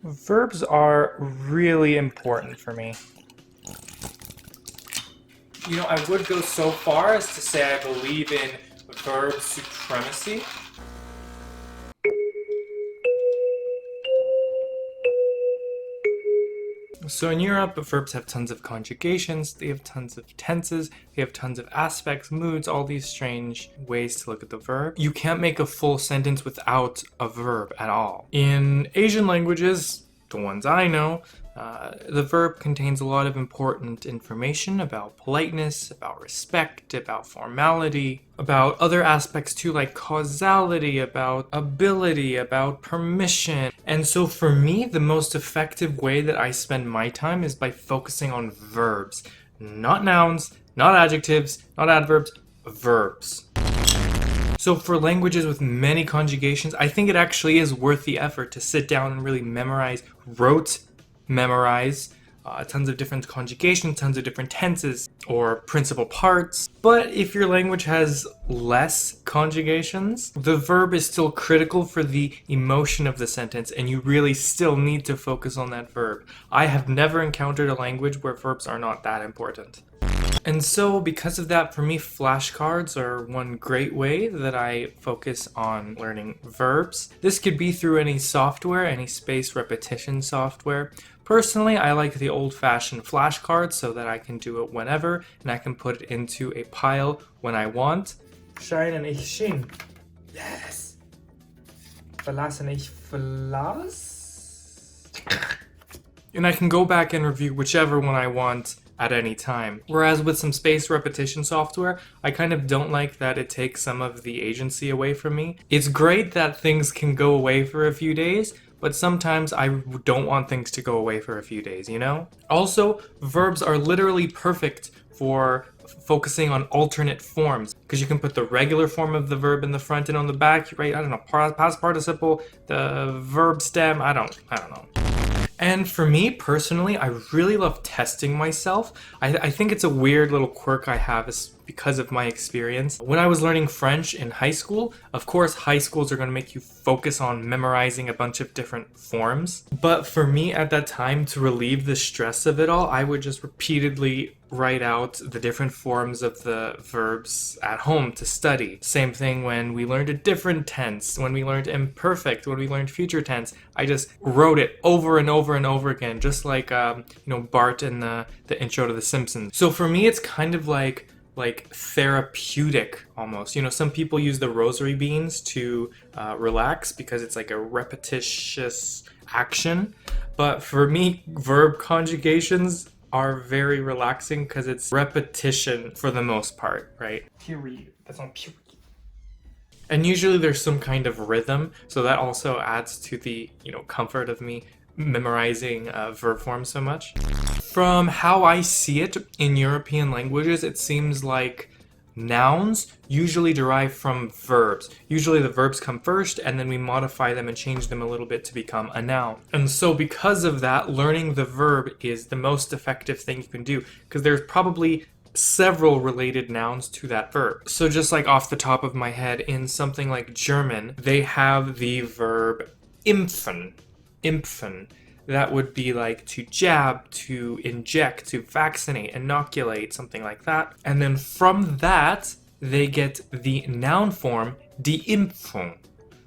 Verbs are really important for me. You know, I would go so far as to say I believe in verb supremacy. So in Europe, verbs have tons of conjugations, they have tons of tenses, they have tons of aspects, moods, all these strange ways to look at the verb. You can't make a full sentence without a verb at all. In Asian languages, the ones I know, the verb contains a lot of important information about politeness, about respect, about formality, about other aspects too, like causality, about ability, about permission. And so for me, the most effective way that I spend my time is by focusing on verbs. Not nouns, not adjectives, not adverbs, verbs. So for languages with many conjugations, I think it actually is worth the effort to sit down and really memorize tons of different conjugations, tons of different tenses or principal parts. But if your language has less conjugations, the verb is still critical for the emotion of the sentence, and you really still need to focus on that verb. I have never encountered a language where verbs are not that important. And so, because of that, for me, flashcards are one great way that I focus on learning verbs. This could be through any software, any spaced repetition software. Personally, I like the old-fashioned flashcards so that I can do it whenever, and I can put it into a pile when I want. Scheinen ich schien. Yes. Verlassen ich verlass. And I can go back and review whichever one I want at any time. Whereas with some spaced repetition software, I kind of don't like that it takes some of the agency away from me. It's great that things can go away for a few days, but sometimes I don't want things to go away for a few days, you know? Also, verbs are literally perfect for focusing on alternate forms, because you can put the regular form of the verb in the front and on the back, right? I don't know, past participle, the verb stem, I don't know. And for me personally, I really love testing myself. I think it's a weird little quirk I have because of my experience. When I was learning French in high school, of course, high schools are going to make you focus on memorizing a bunch of different forms. But for me at that time, to relieve the stress of it all, I would just repeatedly write out the different forms of the verbs at home to study. Same thing when we learned a different tense, when we learned imperfect, when we learned future tense. I just wrote it over and over and over again, just like Bart in the intro to The Simpsons. So for me, it's kind of like therapeutic almost. You know, some people use the rosary beans to relax because it's like a repetitious action. But for me, verb conjugations are very relaxing because it's repetition for the most part, right? Period. That's not period. And usually there's some kind of rhythm, so that also adds to the, comfort of me memorizing verb form so much. From how I see it in European languages, it seems like nouns usually derive from verbs. Usually the verbs come first, and then we modify them and change them a little bit to become a noun. And so because of that, learning the verb is the most effective thing you can do, because there's probably several related nouns to that verb. So just like off the top of my head, in something like German, they have the verb impfen. Impfen. That would be like to jab, to inject, to vaccinate, inoculate, something like that. And then from that, they get the noun form, die Impfung.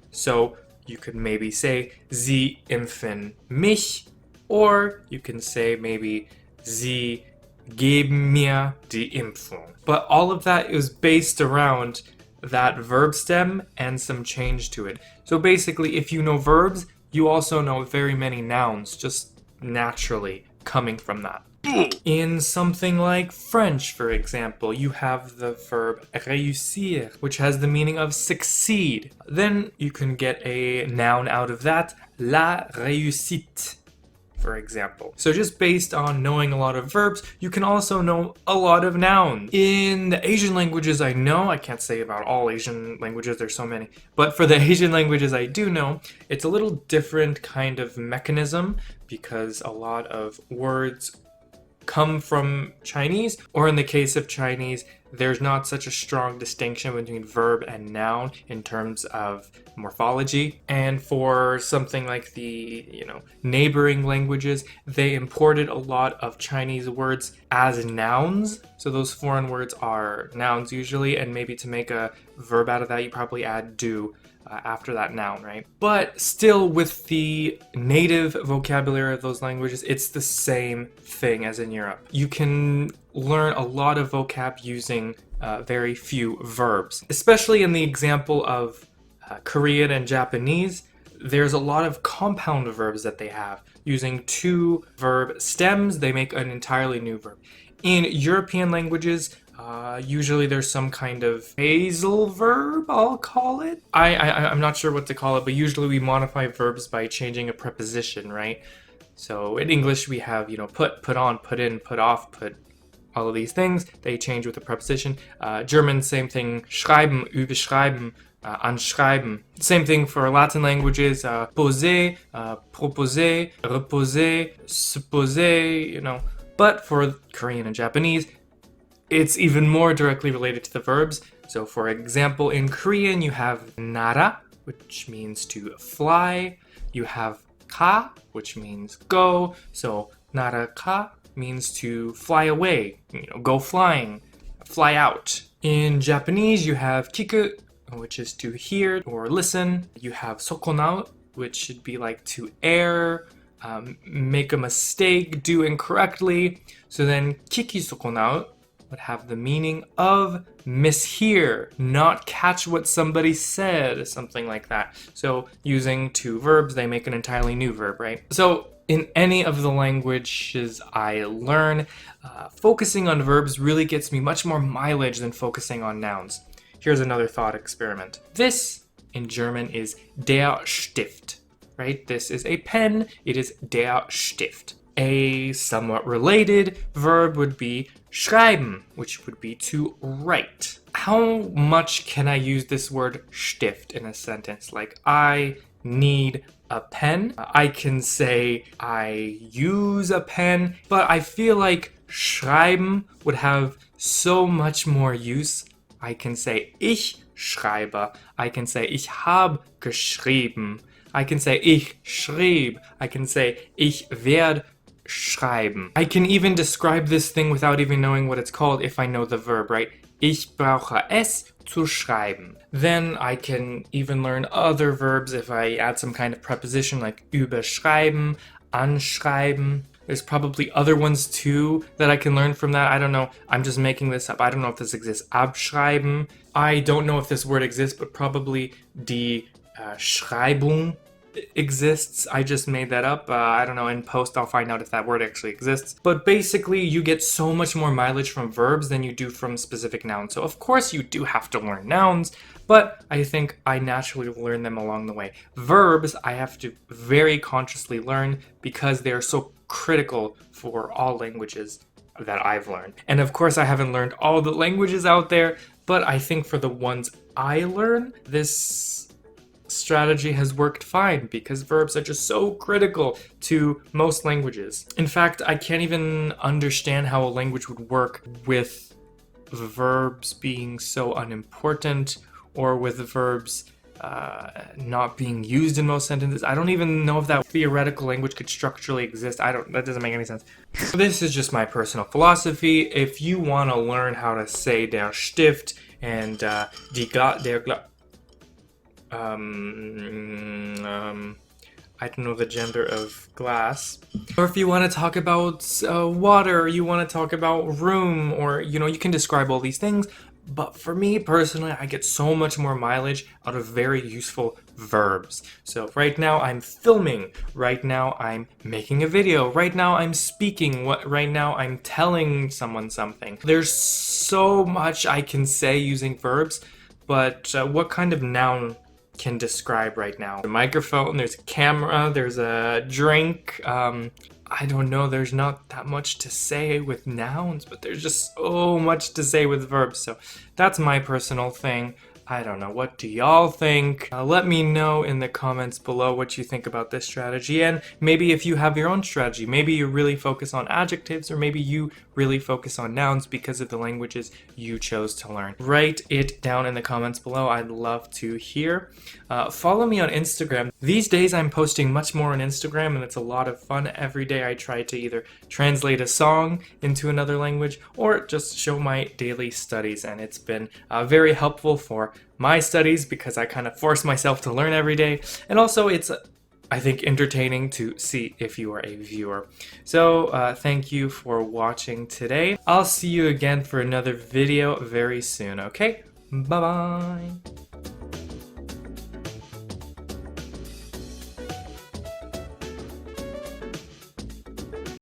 So you could maybe say, Sie impfen mich, or you can say maybe, Sie geben mir die Impfung. But all of that is based around that verb stem and some change to it. So basically, if you know verbs, you also know very many nouns, just naturally coming from that. In something like French, for example, you have the verb réussir, which has the meaning of succeed. Then you can get a noun out of that, la réussite, for example. So just based on knowing a lot of verbs, you can also know a lot of nouns. In the Asian languages I know, I can't say about all Asian languages, there's so many, but for the Asian languages I do know, it's a little different kind of mechanism because a lot of words come from Chinese, or in the case of Chinese, there's not such a strong distinction between verb and noun in terms of morphology. And for something like the, neighboring languages, they imported a lot of Chinese words as nouns. So those foreign words are nouns usually, and maybe to make a verb out of that, you probably add do after that noun, right? But still, with the native vocabulary of those languages, it's the same thing as in Europe. You can learn a lot of vocab using very few verbs. Especially in the example of Korean and Japanese, there's a lot of compound verbs that they have. Using two verb stems, they make an entirely new verb. In European languages, usually there's some kind of phrasal verb, I'll call it. I'm not sure what to call it, but usually we modify verbs by changing a preposition, right? So in English we have, put, put on, put in, put off, put all of these things. They change with a preposition. German, same thing. Schreiben, überschreiben, anschreiben. Same thing for Latin languages. Poser, proposer, reposer, supposer, But for Korean and Japanese, it's even more directly related to the verbs. So for example, in Korean, you have nara, which means to fly. You have ka, which means go. So nara ka means to fly away, go flying, fly out. In Japanese, you have kiku, which is to hear or listen. You have sokonau, which should be like to err, make a mistake, do incorrectly. So then kiki sokonau would have the meaning of mishear, not catch what somebody said, something like that. So using two verbs, they make an entirely new verb, right? So in any of the languages I learn, focusing on verbs really gets me much more mileage than focusing on nouns. Here's another thought experiment. This in German is der Stift, right? This is a pen, it is der Stift. A somewhat related verb would be schreiben, which would be to write. How much can I use this word Stift in a sentence? Like, I need a pen. I can say I use a pen, but I feel like schreiben would have so much more use. I can say ich schreibe. I can say ich habe geschrieben. I can say ich schrieb. I can say ich werde schreiben. I can even describe this thing without even knowing what it's called if I know the verb, right? Ich brauche es zu schreiben. Then I can even learn other verbs if I add some kind of preposition like überschreiben, anschreiben. There's probably other ones too that I can learn from that. I don't know. I'm just making this up. I don't know if this exists. Abschreiben. I don't know if this word exists, but probably die Schreibung exists. I just made that up. I don't know. In post, I'll find out if that word actually exists. But basically, you get so much more mileage from verbs than you do from specific nouns. So of course, you do have to learn nouns, but I think I naturally learn them along the way. Verbs, I have to very consciously learn because they are so critical for all languages that I've learned. And of course, I haven't learned all the languages out there, but I think for the ones I learn, this strategy has worked fine because verbs are just so critical to most languages. In fact, I can't even understand how a language would work with verbs being so unimportant or with verbs not being used in most sentences. I don't even know if that theoretical language could structurally exist. That doesn't make any sense. This is just my personal philosophy. If you want to learn how to say der Stift and der I don't know the gender of glass. Or if you want to talk about water, or you want to talk about room, or you can describe all these things. But for me personally, I get so much more mileage out of very useful verbs. So right now I'm filming, right now I'm making a video, right now I'm speaking, right now I'm telling someone something. There's so much I can say using verbs, but what kind of noun can describe right now? A microphone, there's a camera, there's a drink. I don't know, there's not that much to say with nouns, but there's just so much to say with verbs. So that's my personal thing. I don't know, what do y'all think? Let me know in the comments below what you think about this strategy, and maybe if you have your own strategy, maybe you really focus on adjectives, or maybe you really focus on nouns because of the languages you chose to learn. Write it down in the comments below. I'd love to hear. Follow me on Instagram. These days I'm posting much more on Instagram, and it's a lot of fun. Every day I try to either translate a song into another language or just show my daily studies, and it's been very helpful for my studies because I kind of force myself to learn every day, and also it's I think entertaining to see if you are a viewer. So thank you for watching today. I'll see you again for another video very soon, okay? Bye bye.